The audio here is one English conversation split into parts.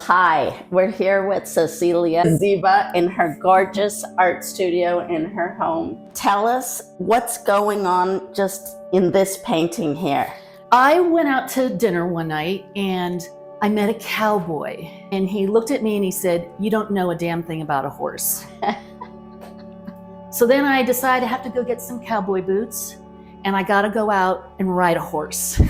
Hi, we're here with Cecilia Zieba in her gorgeous art studio in her home. Tell us what's going on just in this painting here. I went out to dinner one night and I met a cowboy, and he looked at me and he said, "You don't know a damn thing about a horse." So then I decided I have to go get some cowboy boots and I gotta go out and ride a horse.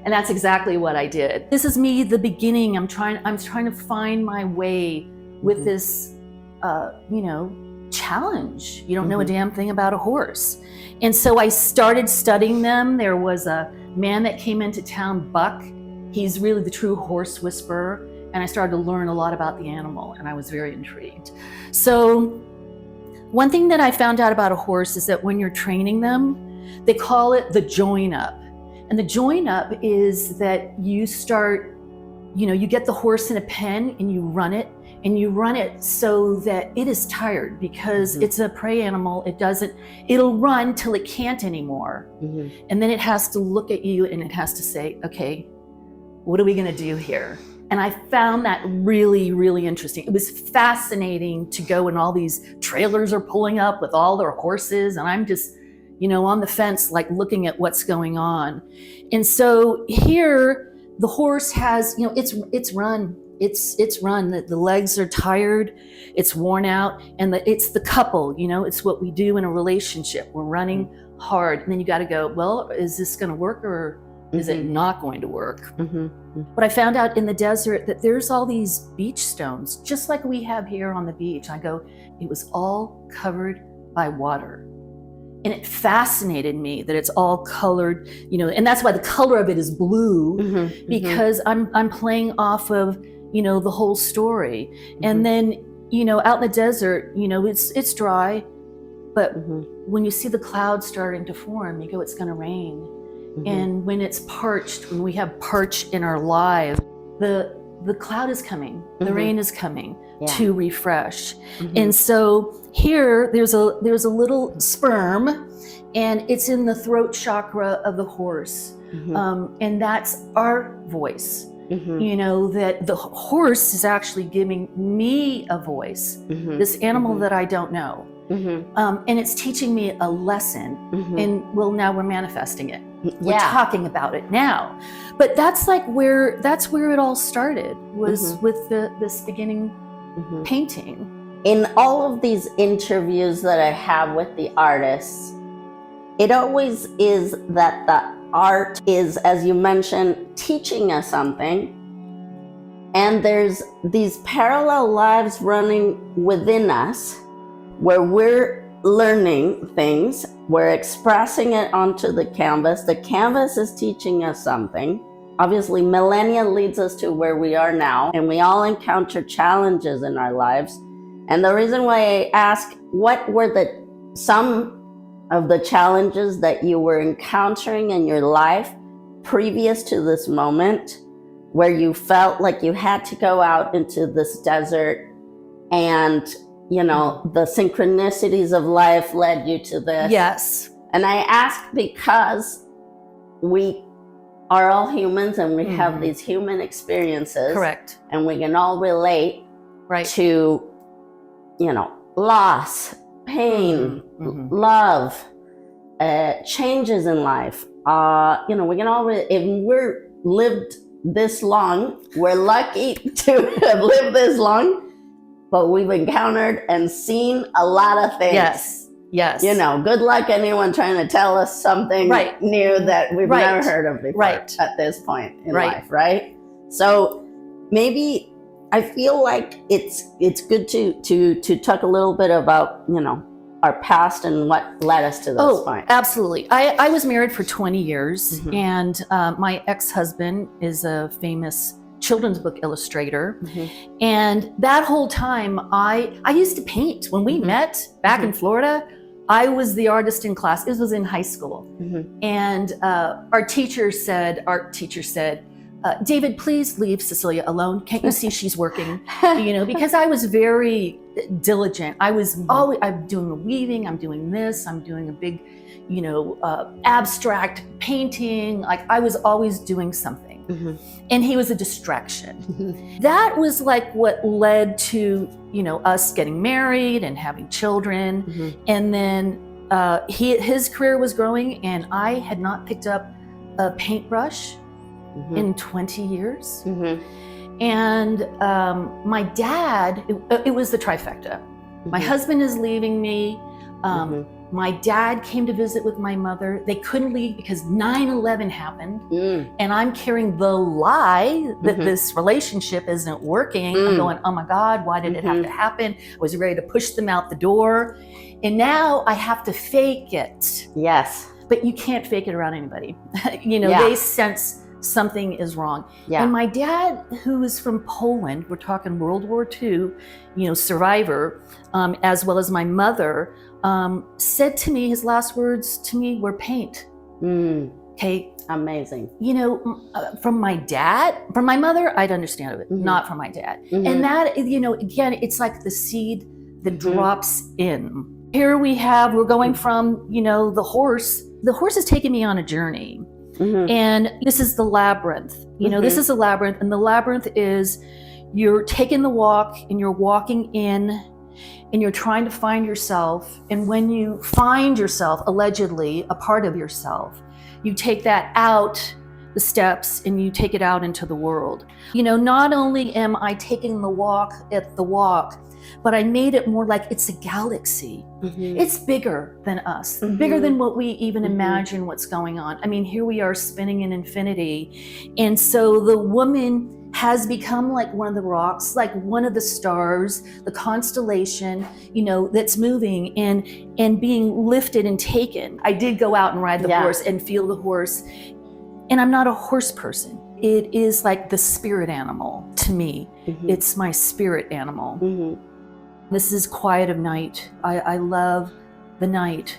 And that's exactly what I did. This is me, the beginning. I'm trying to find my way with this, challenge. You don't know a damn thing about a horse. And so I started studying them. There was a man that came into town, Buck. He's really the true horse whisperer. And I started to learn a lot about the animal, and I was very intrigued. So one thing that I found out about a horse is that when you're training them, they call it the join up. And the join up is that you start, you get the horse in a pen and you run it so that it is tired, because it's a prey animal. It'll run till it can't anymore. And then it has to look at you and it has to say, okay, what are we gonna do here? And I found that really, really interesting. It was fascinating to go, and all these trailers are pulling up with all their horses, and I'm just, on the fence, like looking at what's going on. And so here, the horse has, it's run. It's run. The legs are tired. It's worn out, and it's the couple. It's what we do in a relationship. We're running hard, and then you got to go, well, is this going to work, or is it not going to work? But I found out in the desert that there's all these beach stones, just like we have here on the beach. I go, it was all covered by water. And it fascinated me that it's all colored, and that's why the color of it is blue, because I'm playing off of, the whole story. And then, out in the desert, it's dry, but when you see the clouds starting to form, you go, it's gonna rain. And when it's parched, when we have parch in our lives, the cloud is coming, the rain is coming to refresh. And so here, there's a little sperm, and it's in the throat chakra of the horse. And that's our voice. That the horse is actually giving me a voice, this animal that I don't know. And it's teaching me a lesson. And now we're manifesting it. We're talking about it now. But that's where it all started, was with this beginning painting. In all of these interviews that I have with the artists, it always is that the art is, as you mentioned, teaching us something. And there's these parallel lives running within us where we're learning things, we're expressing it onto the canvas is teaching us something. Obviously, millennia leads us to where we are now, and we all encounter challenges in our lives. And the reason why I ask, what were some of the challenges that you were encountering in your life previous to this moment, where you felt like you had to go out into this desert, and the synchronicities of life led you to this? Yes. And I ask because we are all humans, and we have these human experiences. Correct. And we can all relate to, loss, pain, love, changes in life. We can all, if we're lived this long, we're lucky to have lived this long. But we've encountered and seen a lot of things. Yes. Good luck anyone trying to tell us something new that we've never heard of before at this point in life, right? So maybe I feel like it's good to talk a little bit about, our past and what led us to this point. Absolutely. I was married for 20 years, and my ex-husband is a famous children's book illustrator. And that whole time I used to paint. When we met back in Florida, I was the artist in class. This was in high school. And our teacher said, David, please leave Cecilia alone. Can't you see she's working? Because I was very diligent. I was always, I'm doing the weaving, I'm doing this, I'm doing a big, abstract painting. Like, I was always doing something. Mhm. and he was a distraction. That was like what led to, us getting married and having children. Mhm. And then his career was growing, and I had not picked up a paintbrush Mhm. in 20 years. Mhm. And my dad, it was the trifecta. My Mhm. husband is leaving me. Mhm. My dad came to visit with my mother. They couldn't leave because 9/11 happened. Mm. And I'm carrying the lie that Mhm. this relationship isn't working. I'm going, oh my God, why did it have to happen? I was ready to push them out the door. And now I have to fake it. Yes. But you can't fake it around anybody. Yeah. They sense something is wrong. Yeah. And my dad, who is from Poland, we're talking World War II, survivor, as well as my mother, said to me, his last words to me were paint. Mm. Okay. Amazing. From my dad, from my mother, I'd understand it, Mhm. not from my dad. Mhm. And that, again, it's like the seed that Mhm. drops in. Here we're going from, the horse. The horse has taken me on a journey. Mhm. And this is the labyrinth. This is a labyrinth, and the labyrinth is you're taking the walk and you're walking in and you're trying to find yourself. And when you find yourself, allegedly a part of yourself, you take that out the steps and you take it out into the world. Not only am I taking the walk at the walk, but I made it more like it's a galaxy. Mhm. It's bigger than us, Mhm. bigger than what we even Mhm. imagine what's going on. I mean, here we are spinning in infinity. And so the woman has become like one of the rocks, like one of the stars, the constellation, that's moving and being lifted and taken. I did go out and ride the horse and feel the horse. And I'm not a horse person. It is like the spirit animal to me. Mhm. It's my spirit animal. Mhm. This is quiet of night. I love the night.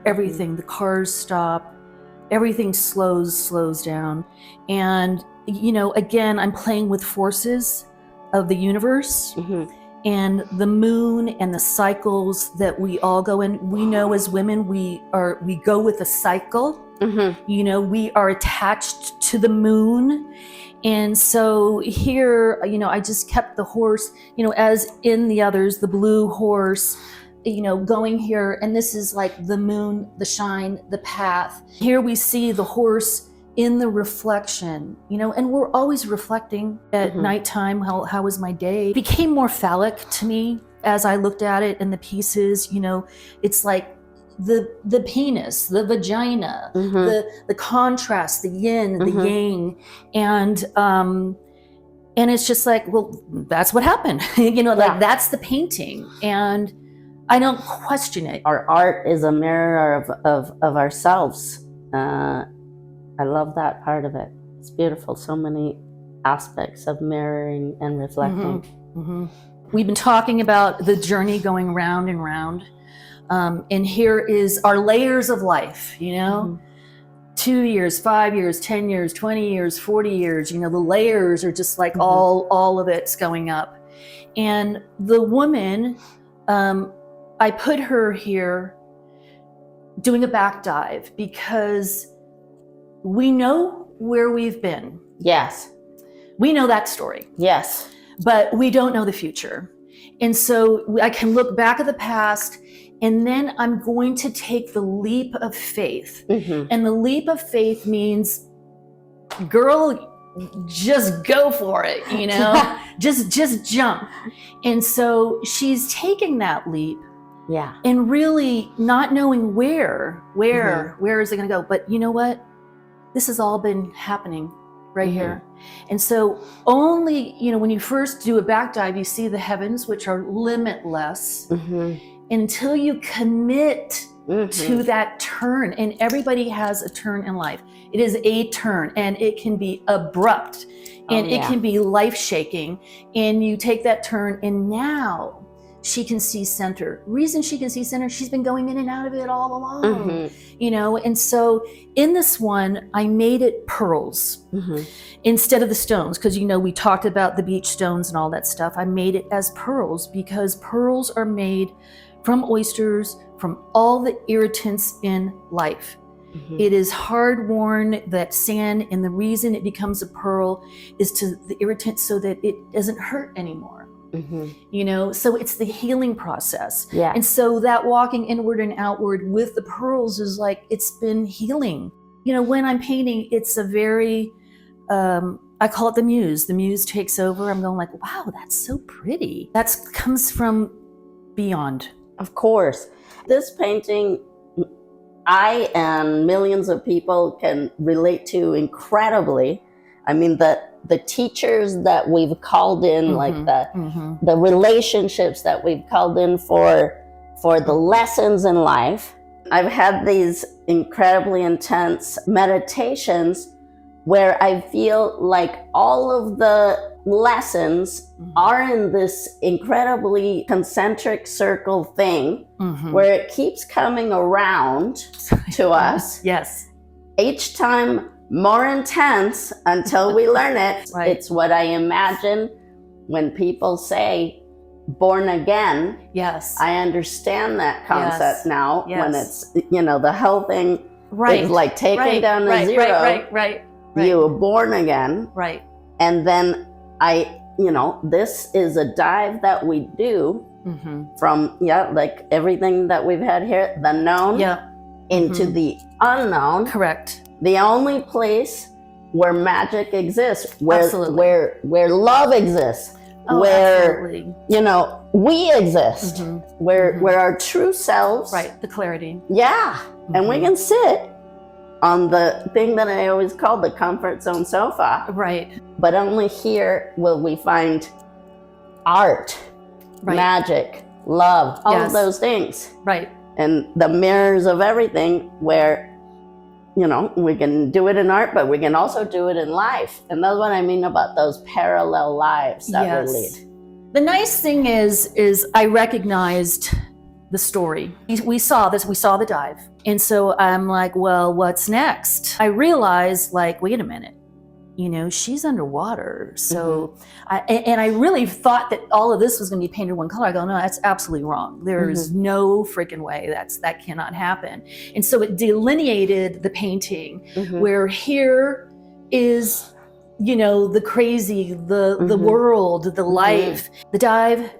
Everything, the cars stop, everything slows down. And, again, I'm playing with forces of the universe Mhm. and the moon and the cycles that we all go in. We know as women, we go with a cycle. Mhm. We are attached to the moon. And so here, I just kept the horse, as in the others, the blue horse, going here. And this is like the moon, the shine, the path. Here we see the horse in the reflection, and we're always reflecting at Mhm. nighttime. How was my day? It became more phallic to me as I looked at it in the pieces. It's like the penis, the vagina, Mhm. the contrast, the yin, the Mhm. yang, and it's just like, well, that's what happened. Like that's the painting, and I don't question it. Our art is a mirror of ourselves. I love that part of it. It's beautiful. So many aspects of mirroring and reflecting. Mm-hmm. Mm-hmm. We've been talking about the journey going round and round. And here is our layers of life, Mhm. 2 years, 5 years, 10 years, 20 years, 40 years, the layers are just like Mhm. all of it's going up. And the woman, I put her here doing a back dive because we know where we've been. Yes. We know that story. Yes. But we don't know the future. And so I can look back at the past, and then I'm going to take the leap of faith. Mhm. And the leap of faith means, girl, just go for it, just jump. And so she's taking that leap. Yeah. And really not knowing where is it going to go? But you know what? This has all been happening right Mhm. here. And so only, when you first do a back dive, you see the heavens, which are limitless, Mhm. until you commit Mhm. to that turn. And everybody has a turn in life. It is a turn, and it can be abrupt, and it can be life-shaking. And you take that turn, and now she can see center. Reason she can see center, she's been going in and out of it all along. Mhm. And so in this one, I made it pearls Mhm. instead of the stones, because we talked about the beach stones and all that stuff. I made it as pearls because pearls are made from oysters, from all the irritants in life. Mhm. It is hard worn, that sand, and the reason it becomes a pearl is to the irritant so that it doesn't hurt anymore. Mhm. So it's the healing process. Yeah. And so that walking inward and outward with the pearls is like, it's been healing. When I'm painting, it's a very, I call it the muse. The muse takes over. I'm going like, wow, that's so pretty. That comes from beyond. Of course. This painting, I and millions of people can relate to incredibly. I mean, the teachers that we've called in, like the relationships that we've called in for the lessons in life. I've had these incredibly intense meditations where I feel like all of the lessons are in this incredibly concentric circle thing where it keeps coming around to us. Yes. Each time more intense until we learn it. Right. It's what I imagine when people say born again. Yes. I understand that concept now. Yes. When it's, the whole thing is like taken down to zero. Right. You were born again. Right. And then this is a dive that we do from, like everything that we've had here, the known into the unknown. Correct. The only place where magic exists, where love exists, where absolutely. We exist, where our true selves, right, the clarity. Yeah. And we can sit on the thing that I always call the comfort zone sofa. Right. But only here will we find art, magic, love, all of those things. Right. And the mirrors of everything where, we can do it in art, but we can also do it in life. And that's what I mean about those parallel lives that we lead. The nice thing is I recognized the story. We saw this, we saw the dive. And so I'm like, well, what's next? I realized, like, wait a minute, she's underwater. So, I really thought that all of this was going to be painted one color. I go, no, that's absolutely wrong. There's no freaking way that cannot happen. And so it delineated the painting where here is, the crazy, the world, the life, the dive.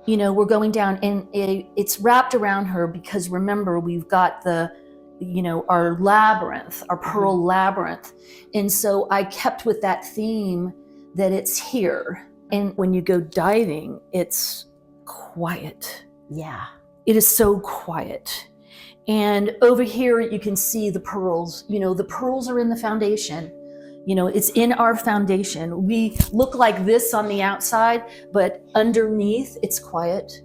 We're going down and it's wrapped around her because remember, we've got our labyrinth, our pearl labyrinth. And so I kept with that theme that it's here. And when you go diving, it's quiet. Yeah. It is so quiet. And over here, you can see the pearls. The pearls are in the foundation. It's in our foundation. We look like this on the outside, but underneath, it's quiet.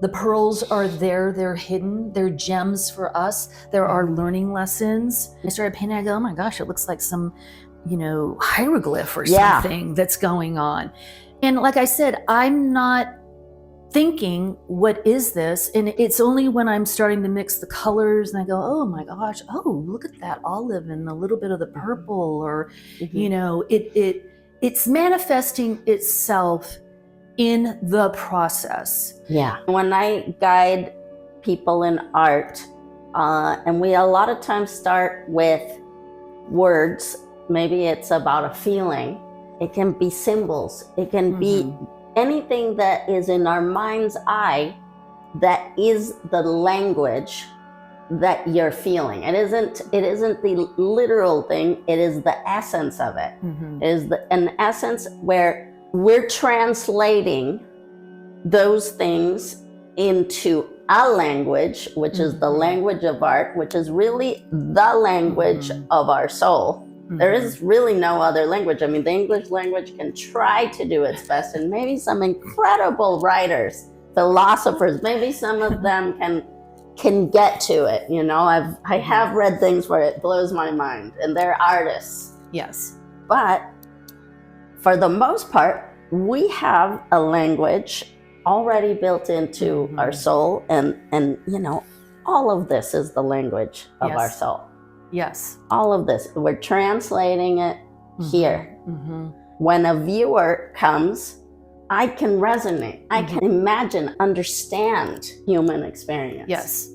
The pearls are there, they're hidden, they're gems for us. There are learning lessons. I started painting, I go, oh my gosh, it looks like some, hieroglyph or something that's going on. And like I said, I'm not thinking, what is this? And it's only when I'm starting to mix the colors and I go, oh my gosh, oh, look at that olive and a little bit of the purple, or, it's manifesting itself in the process. Yeah. When I guide people in art, and we a lot of times start with words, maybe it's about a feeling. It can be symbols. It can be anything that is in our mind's eye that is the language that you're feeling. It isn't the literal thing, it is the essence of it. It is an essence where we're translating those things into a language, which is the language of art, which is really the language of our soul. There is really no other language. I mean, the English language can try to do its best, and maybe some incredible writers, philosophers, maybe some of them can get to it. I have read things where it blows my mind, and they're artists. Yes. But for the most part, we have a language already built into our soul, and all of this is the language of our soul. Yes. All of this, we're translating it here. When a viewer comes, I can resonate. I can imagine, understand human experience. Yes.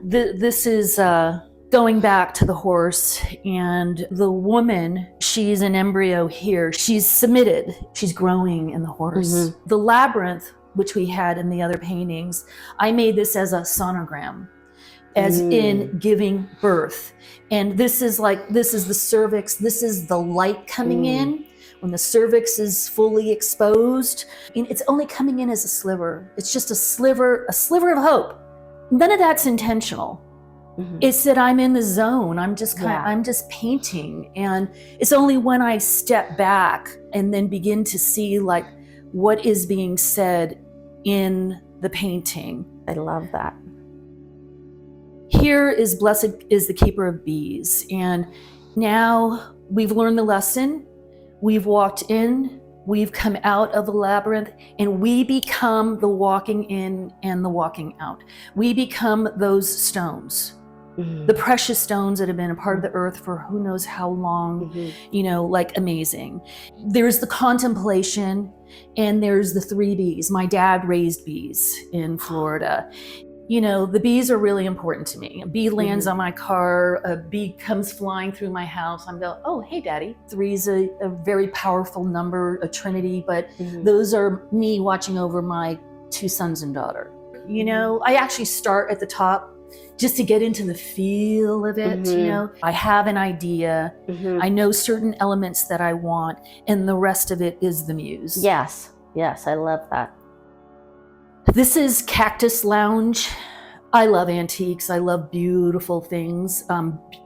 This is going back to the horse and the woman, she's an embryo here. She's submitted. She's growing in the horse. The labyrinth, which we had in the other paintings, I made this as a sonogram, as in giving birth. And this is the cervix. This is the light coming in. When the cervix is fully exposed, and it's only coming in as a sliver. It's just a sliver of hope. None of that's intentional. It's that I'm in the zone. I'm just painting. And it's only when I step back and then begin to see like what is being said in the painting. I love that. Here is blessed is the keeper of bees. And now we've learned the lesson. We've walked in, we've come out of the labyrinth, and we become the walking in and the walking out. We become those stones, the precious stones that have been a part of the earth for who knows how long, like amazing. There's the contemplation, and there's the 3 bees. My dad raised bees in Florida. The bees are really important to me. A bee lands on my car, a bee comes flying through my house. I'm going, oh, hey, Daddy. 3 is a very powerful number, a trinity, but those are me watching over my 2 sons and daughter. I actually start at the top just to get into the feel of it. I have an idea. I know certain elements that I want, and the rest of it is the muse. Yes, I love that. This is Cactus Lounge. I love antiques. I love beautiful things,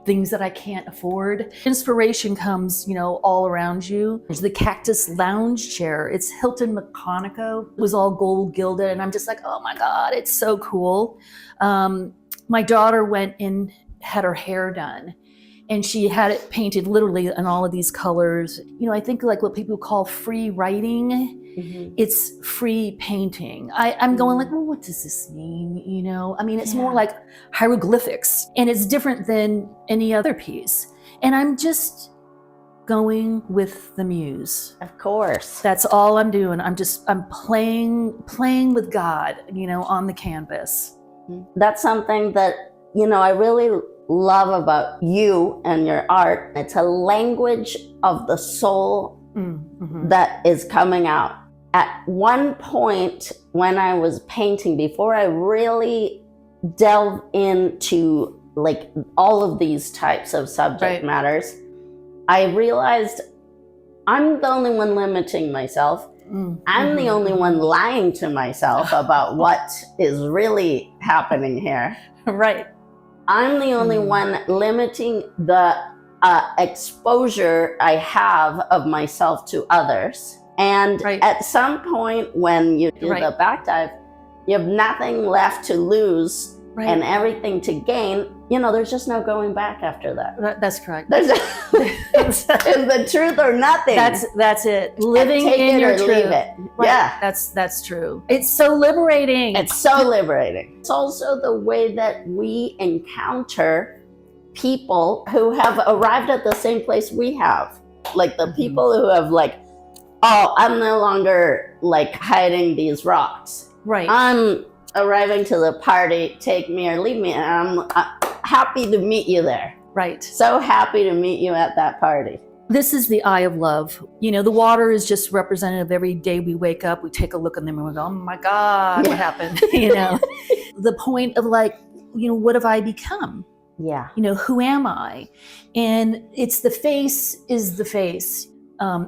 things that I can't afford. Inspiration comes, all around you. There's the Cactus Lounge chair. It's Hilton McConaughey. It was all gold gilded, and I'm just like, oh my God, it's so cool. My daughter went and had her hair done, and she had it painted literally in all of these colors. I think like what people call free writing. It's free painting. I'm going like, well, what does this mean? It's more like hieroglyphics, and it's different than any other piece. And I'm just going with the muse. Of course. That's all I'm doing. I'm playing with God, on the canvas. That's something that, I really love about you and your art. It's a language of the soul that is coming out. At one point when I was painting, before I really delve into like all of these types of subject matters, I realized I'm the only one limiting myself. I'm the only one lying to myself about what is really happening here. Right. I'm the only one limiting the exposure I have of myself to others. And at some point when you do the back dive, you have nothing left to lose and everything to gain. There's just no going back after that. That's correct. There's it's the truth or nothing. That's it. Living in your truth. Leave it. Right. Yeah. That's true. It's so liberating. It's so liberating. It's also the way that we encounter people who have arrived at the same place we have. Like the people who have like, oh, I'm no longer like hiding these rocks. Right. I'm arriving to the party, take me or leave me, and I'm happy to meet you there. Right. So happy to meet you at that party. This is the eye of love. The water is just representative. Every day we wake up, we take a look in them and we go, oh my God, what happened? The point of like, what have I become? Yeah. Who am I? And it's the face is the face.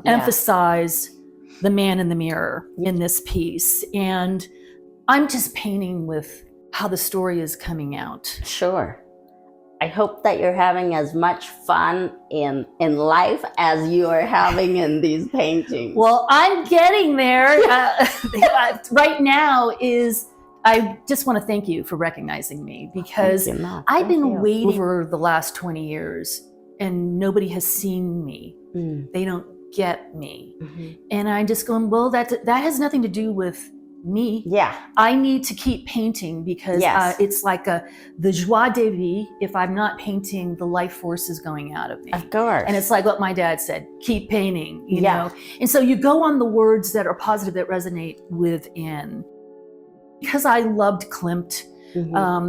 Emphasize the man in the mirror in this piece. And I'm just painting with how the story is coming out. Sure. I hope that you're having as much fun in life as you are having in these paintings. Well, I'm getting there. Right now I just want to thank you for recognizing me, because I've been waiting for the last 20 years and nobody has seen me. They don't get me. And I'm just going, well, that has nothing to do with me. Yeah. I need to keep painting because it's like the joie de vie. If I'm not painting, the life force is going out of me. Of course. And it's like what my dad said, keep painting, you know? And so you go on the words that are positive, that resonate within. Because I loved Klimt,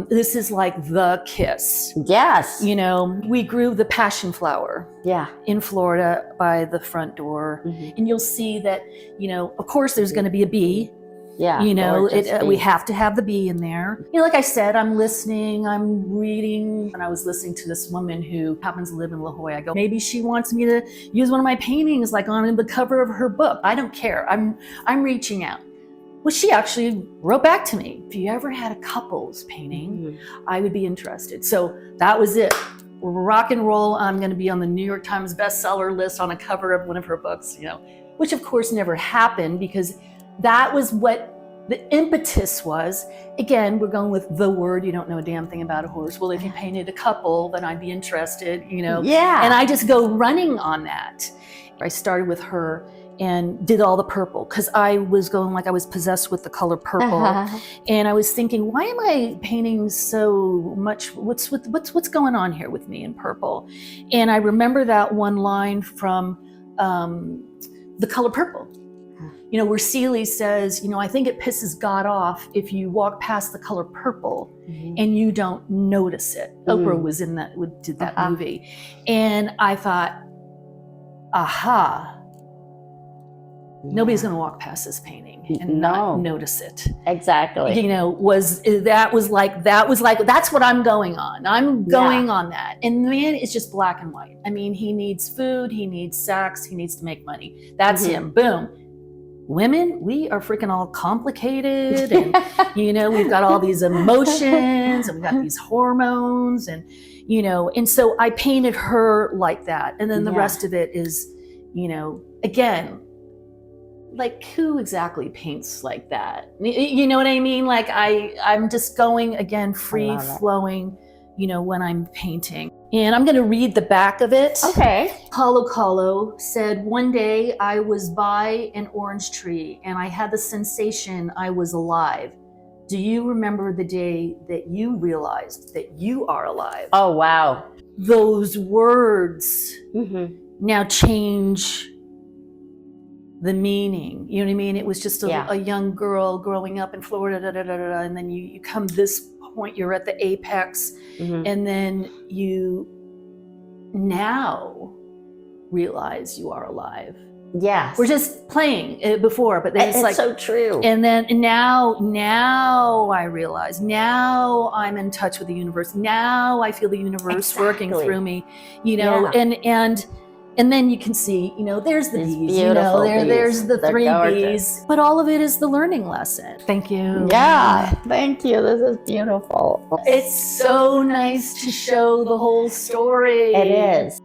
This is like the kiss. Yes. You know, we grew the passion flower Yeah. in Florida by the front door. And you'll see that, you know, of course there's going to be a bee. Yeah. You know, Gorgeous we bee. have to have the bee in there. You know, like I said, I'm listening, I'm reading, and I was listening to this woman who happens to live in La Jolla. I go, maybe she wants me to use one of my paintings like on the cover of her book. I don't care. I'm reaching out. Well, she actually wrote back to me. If you ever had a couples painting, I would be interested. So that was it. Rock and roll. I'm going to be on the New York Times bestseller list on a cover of one of her books, you know, which of course never happened because that was what the impetus was. Again, we're going with the word. You don't know a damn thing about a horse. Well, if you painted a couple, then I'd be interested, you know. Yeah. And I just go running on that. I started with her and did all the purple because I was going like I was possessed with the color purple. And I was thinking, why am I painting so much? What's going on here with me in purple? And I remember that one line from The Color Purple. You know, where Celie says, you know, I think it pisses God off if you walk past the color purple and you don't notice it. Oprah was in that, did that movie. And I thought, aha, nobody's going to walk past this painting and not notice it. Exactly. You know, that was like, that's what I'm going on. I'm going on that. And the man is just black and white. I mean, he needs food, he needs sex, he needs to make money. That's him. Boom. Women, we are freaking all complicated and, you know, we've got all these emotions and we've got these hormones and, you know, and so I painted her like that. And then the rest of it is, you know, again, like who exactly paints like that? You know what I mean? Like I'm just going again, free flowing, you know, when I'm painting. And I'm going to read the back of it. Okay. Calo said, one day I was by an orange tree and I had the sensation I was alive. Do you remember the day that you realized that you are alive? Oh, wow. Those words now change the meaning. You know what I mean? It was just a young girl growing up in Florida, and then you come this point, you're at the apex, and then you now realize you are alive. Yes. We're just playing it before, but then it's so true. And then now I realize, now I'm in touch with the universe. Now I feel the universe working through me, you know, and then you can see, you know, there's the bees, you know, there's the three bees, but all of it is the learning lesson. Thank you. Yeah, thank you. This is beautiful. It's so nice to show the whole story. It is.